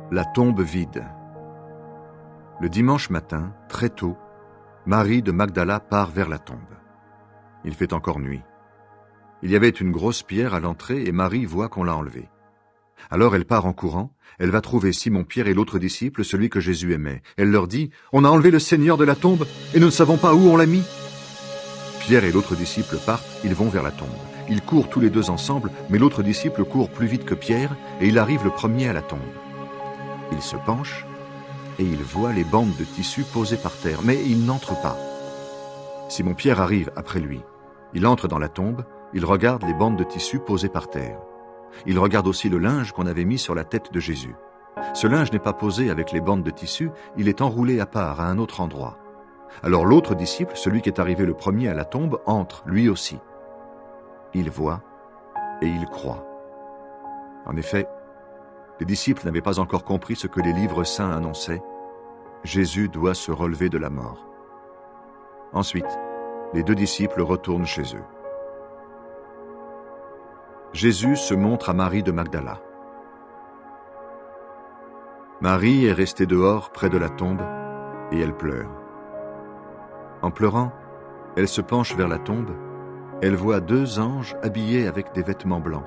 La tombe vide. Le dimanche matin, très tôt, Marie de Magdala part vers la tombe. Il fait encore nuit. Il y avait une grosse pierre à l'entrée et Marie voit qu'on l'a enlevée. Alors elle part en courant, elle va trouver Simon-Pierre et l'autre disciple, celui que Jésus aimait. Elle leur dit « On a enlevé le Seigneur de la tombe et nous ne savons pas où on l'a mis !» Pierre et l'autre disciple partent, ils vont vers la tombe. Ils courent tous les deux ensemble, mais l'autre disciple court plus vite que Pierre et il arrive le premier à la tombe. Il se penche et il voit les bandes de tissu posées par terre, mais il n'entre pas. Simon-Pierre arrive après lui. Il entre dans la tombe, il regarde les bandes de tissu posées par terre. Il regarde aussi le linge qu'on avait mis sur la tête de Jésus. Ce linge n'est pas posé avec les bandes de tissu, il est enroulé à part, à un autre endroit. Alors l'autre disciple, celui qui est arrivé le premier à la tombe, entre, lui aussi. Il voit et il croit. En effet, les disciples n'avaient pas encore compris ce que les livres saints annonçaient. Jésus doit se relever de la mort. Ensuite, les deux disciples retournent chez eux. Jésus se montre à Marie de Magdala. Marie est restée dehors près de la tombe et elle pleure. En pleurant, elle se penche vers la tombe. Elle voit deux anges habillés avec des vêtements blancs.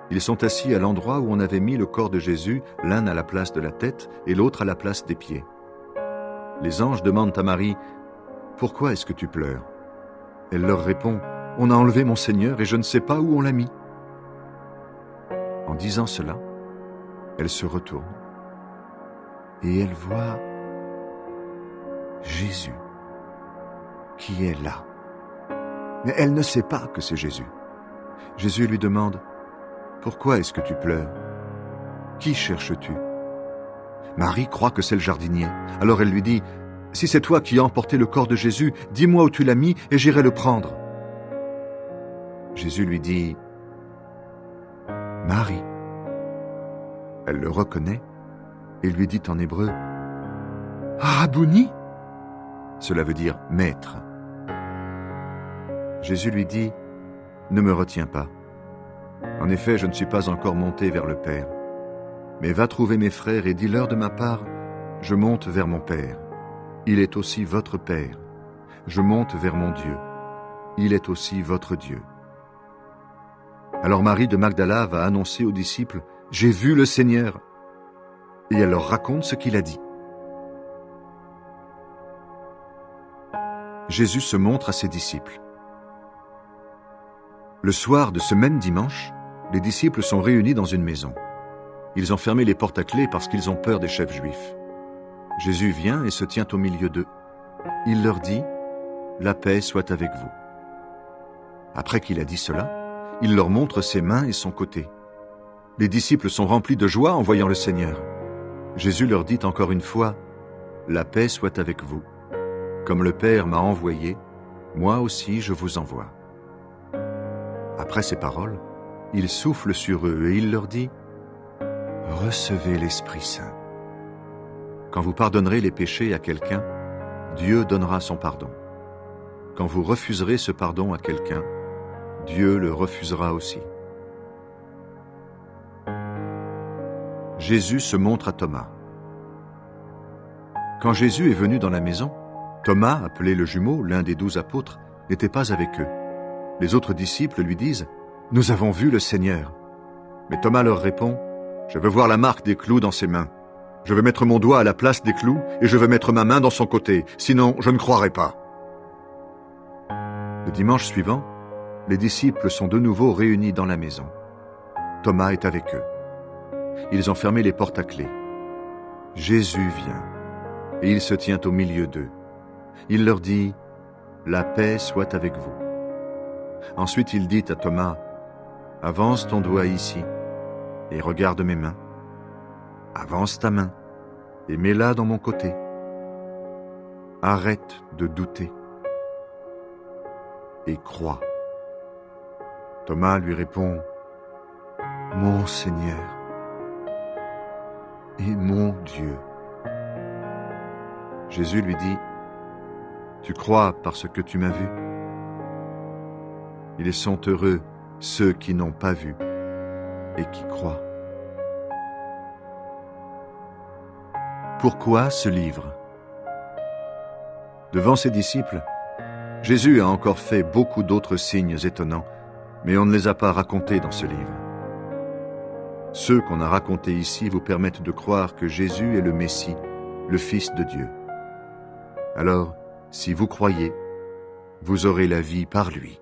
Ils sont assis à l'endroit où on avait mis le corps de Jésus, l'un à la place de la tête et l'autre à la place des pieds. Les anges demandent à Marie « Pourquoi est-ce que tu pleures ?» Elle leur répond « On a enlevé mon Seigneur et je ne sais pas où on l'a mis. » En disant cela, elle se retourne et elle voit Jésus qui est là. Mais elle ne sait pas que c'est Jésus. Jésus lui demande « Pourquoi est-ce que tu pleures? Qui cherches-tu » Marie croit que c'est le jardinier. Alors elle lui dit « Si c'est toi qui as emporté le corps de Jésus, dis-moi où tu l'as mis et j'irai le prendre. » Jésus lui dit « Marie ». Elle le reconnaît et lui dit en hébreu « Rabouni » Cela veut dire « maître ». Jésus lui dit « Ne me retiens pas. En effet, je ne suis pas encore monté vers le Père. Mais va trouver mes frères et dis-leur de ma part, je monte vers mon Père. Il est aussi votre Père. Je monte vers mon Dieu. Il est aussi votre Dieu. » Alors Marie de Magdala va annoncer aux disciples, « J'ai vu le Seigneur. » Et elle leur raconte ce qu'il a dit. Jésus se montre à ses disciples. Le soir de ce même dimanche, les disciples sont réunis dans une maison. Ils ont fermé les portes à clé parce qu'ils ont peur des chefs juifs. Jésus vient et se tient au milieu d'eux. Il leur dit « La paix soit avec vous. » Après qu'il a dit cela, il leur montre ses mains et son côté. Les disciples sont remplis de joie en voyant le Seigneur. Jésus leur dit encore une fois « La paix soit avec vous. Comme le Père m'a envoyé, moi aussi je vous envoie. » Après ces paroles, il souffle sur eux et il leur dit « Recevez l'Esprit Saint. Quand vous pardonnerez les péchés à quelqu'un, Dieu donnera son pardon. Quand vous refuserez ce pardon à quelqu'un, Dieu le refusera aussi. » Jésus se montre à Thomas. Quand Jésus est venu dans la maison, Thomas, appelé le jumeau, l'un des 12 apôtres, n'était pas avec eux. Les autres disciples lui disent « Nous avons vu le Seigneur. » Mais Thomas leur répond « Je veux voir la marque des clous dans ses mains. Je veux mettre mon doigt à la place des clous et je veux mettre ma main dans son côté, sinon je ne croirai pas. » Le dimanche suivant, les disciples sont de nouveau réunis dans la maison. Thomas est avec eux. Ils ont fermé les portes à clé. Jésus vient et il se tient au milieu d'eux. Il leur dit « La paix soit avec vous. » Ensuite il dit à Thomas « Avance ton doigt ici et regarde mes mains. Avance ta main et mets-la dans mon côté. Arrête de douter et crois. » Thomas lui répond « Mon Seigneur et mon Dieu. » Jésus lui dit « Tu crois parce que tu m'as vu? Ils sont heureux, ceux qui n'ont pas vu et qui croient. » Pourquoi ce livre? Devant ses disciples, Jésus a encore fait beaucoup d'autres signes étonnants, mais on ne les a pas racontés dans ce livre. Ceux qu'on a racontés ici vous permettent de croire que Jésus est le Messie, le Fils de Dieu. Alors, si vous croyez, vous aurez la vie par lui.